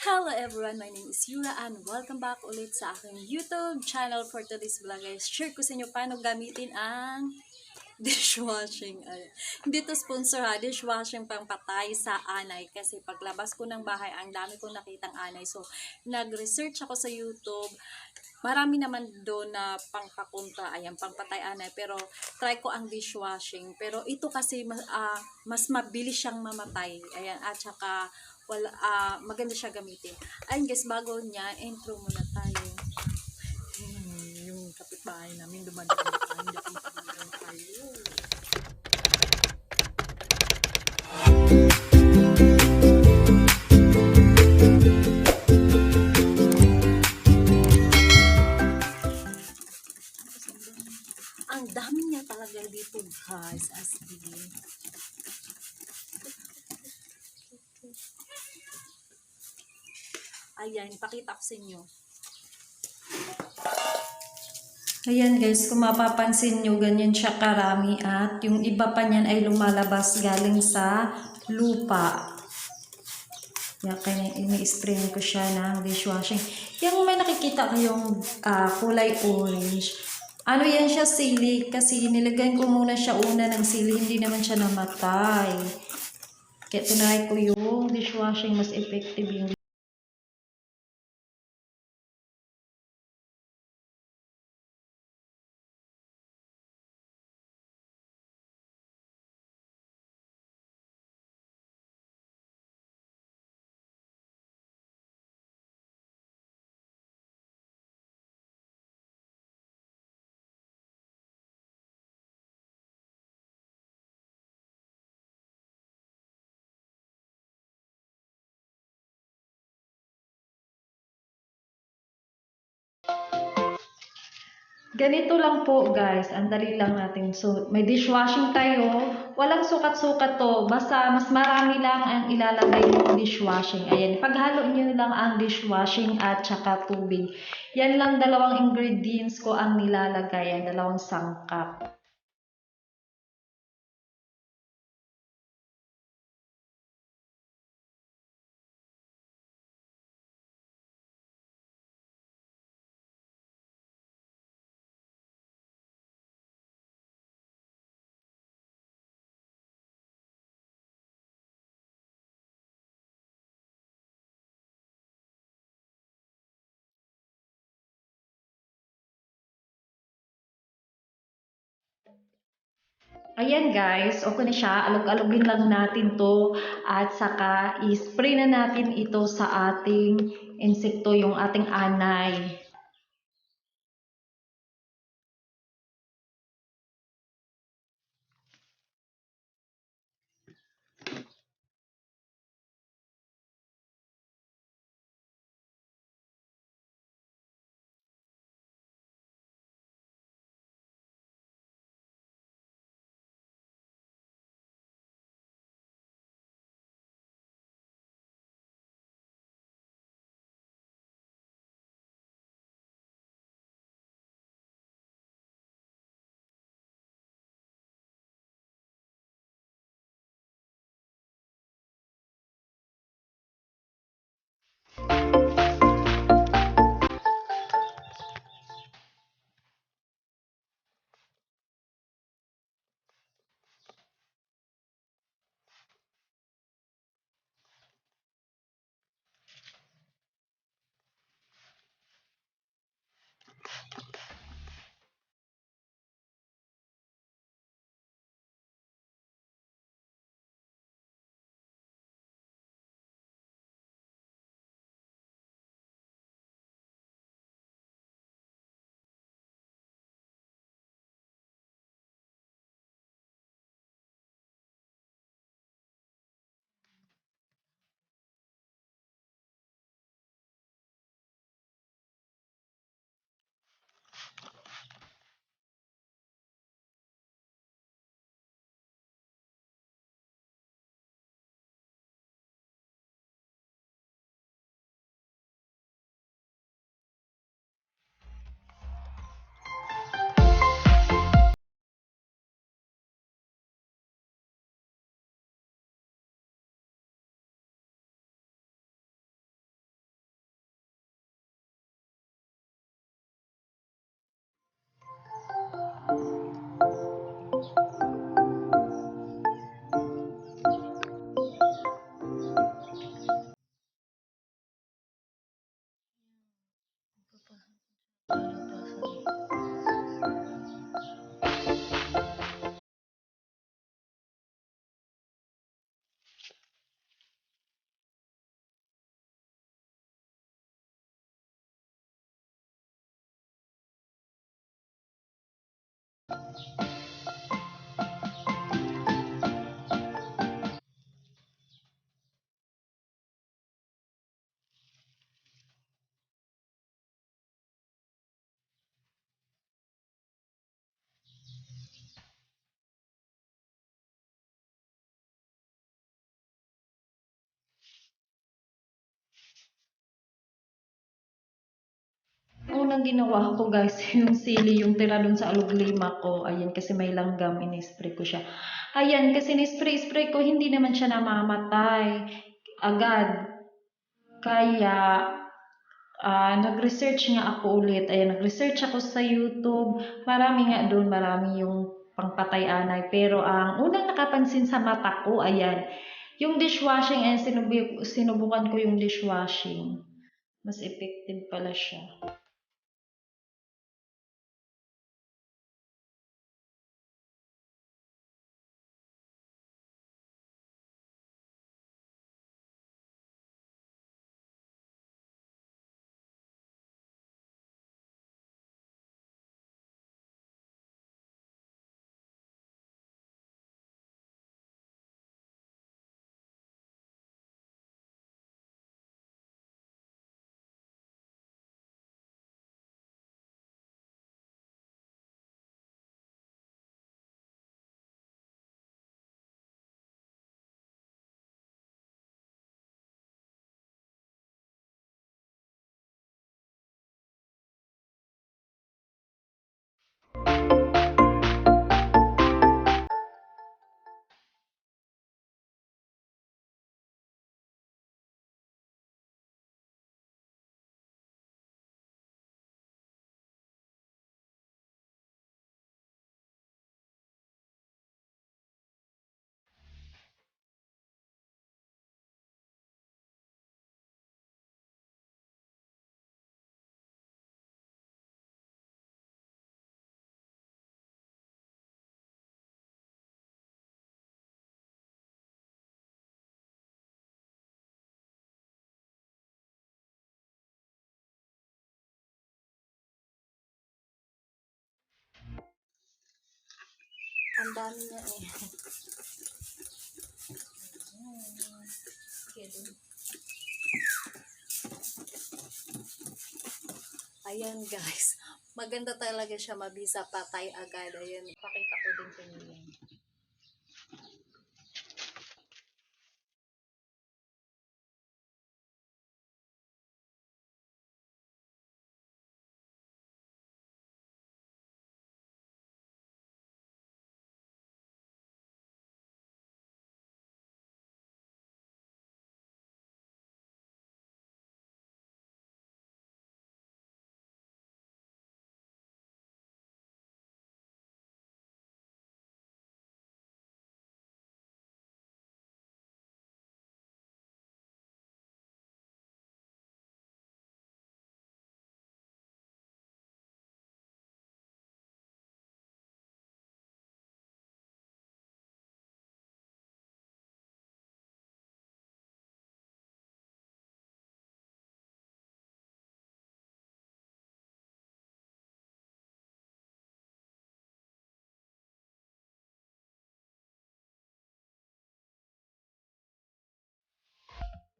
Hello everyone, my name is Yura and welcome back ulit sa aking YouTube channel. For today's vlog guys, share ko sa inyo paano gamitin ang dishwashing. Hindi to sponsor ha, dishwashing pang patay sa anay. Kasi paglabas ko ng bahay, ang dami kong nakitang anay. So, nag-research ako sa YouTube. Marami naman doon na pangpakunta, ayan, pangpatay anay. Pero, try ko ang dishwashing. Pero, ito kasi mas mabilis siyang mamatay. Ayan, at saka, maganda siya gamitin. Ayun guys, bago niya, intro muna tayo. Yung kapitbahay namin dumadaan tayo, hindi ako makakagawa tayo. Ang dami niya talaga dito guys, as in. Ayan, pakita ko sa inyo. Ayan guys, kung mapapansin nyo, ganyan siya karami at yung iba pa niyan ay lumalabas galing sa lupa. Yan, kaya ini-spray ko siya ng dishwashing. Yung may nakikita kayong kulay orange. Ano yan siya, sili. Kasi nilagyan ko muna siya una ng sili, hindi naman siya namatay. Kaya tinry ko yung dishwashing, mas effective yung ganito lang po guys, ang dali lang natin. So, may dishwashing tayo. Walang sukat-sukat to. Basta mas marami lang ang ilalagay yung dishwashing. Ayan, paghalo nyo lang ang dishwashing at saka tubig. Yan lang dalawang ingredients ko ang nilalagay. Ang dalawang sangkap. Ayan guys, okay na siya. Alog-alogin lang natin to at saka i-spray na natin ito sa ating insekto, yung ating anay. Unang ginawa ko guys, yung sili, yung tira dun sa aluglima ko. Ayan, kasi may langgam, in-spray ko siya. Ayan, kasi ni-spray ko, hindi naman siya namamatay agad. Kaya, nag-research nga ako ulit. Ayan, nag-research ako sa YouTube. Marami nga doon, marami yung pangpatay anay. Pero ang unang nakapansin sa mata ko, ayan, yung dishwashing, ayan, sinubukan ko yung dishwashing. Mas effective pala siya. Ang dami niya eh. Ayan guys, maganda talaga siya, mabisa, patay agad. Ayan, pakita ko din sa inyo.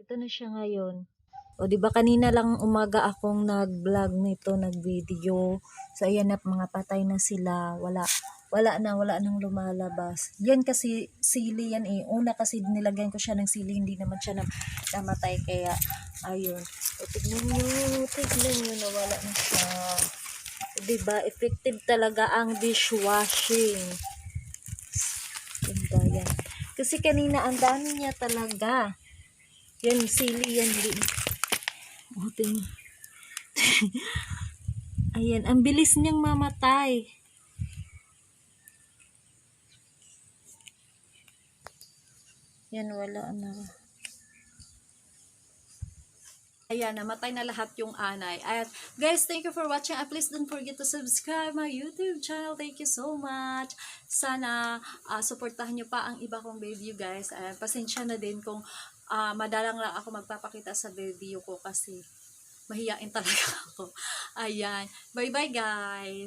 Ito na siya ngayon. O, di ba kanina lang umaga akong nag-vlog nito, nag-video. So, ayan na, mga patay na sila. Wala nang lumalabas. Yan kasi, sili yan eh. Una kasi nilagyan ko siya ng sili, hindi naman siya namatay. Kaya, ayun. O, tignan nyo, nawala na siya. O, diba, effective talaga ang dishwashing. Ganda yan. Kasi kanina, ang dami niya talaga. Yan, sili yan din. Buting. Ayan, ang bilis niyang mamatay. Yan, wala na. Ayan, namatay na lahat yung anay. At guys, thank you for watching. And please don't forget to subscribe my YouTube channel. Thank you so much. Sana supportahan nyo pa ang iba kong video guys. Pasensya na din kung madalang lang ako magpapakita sa video ko kasi mahiyain talaga ako. Ayan. Bye-bye guys.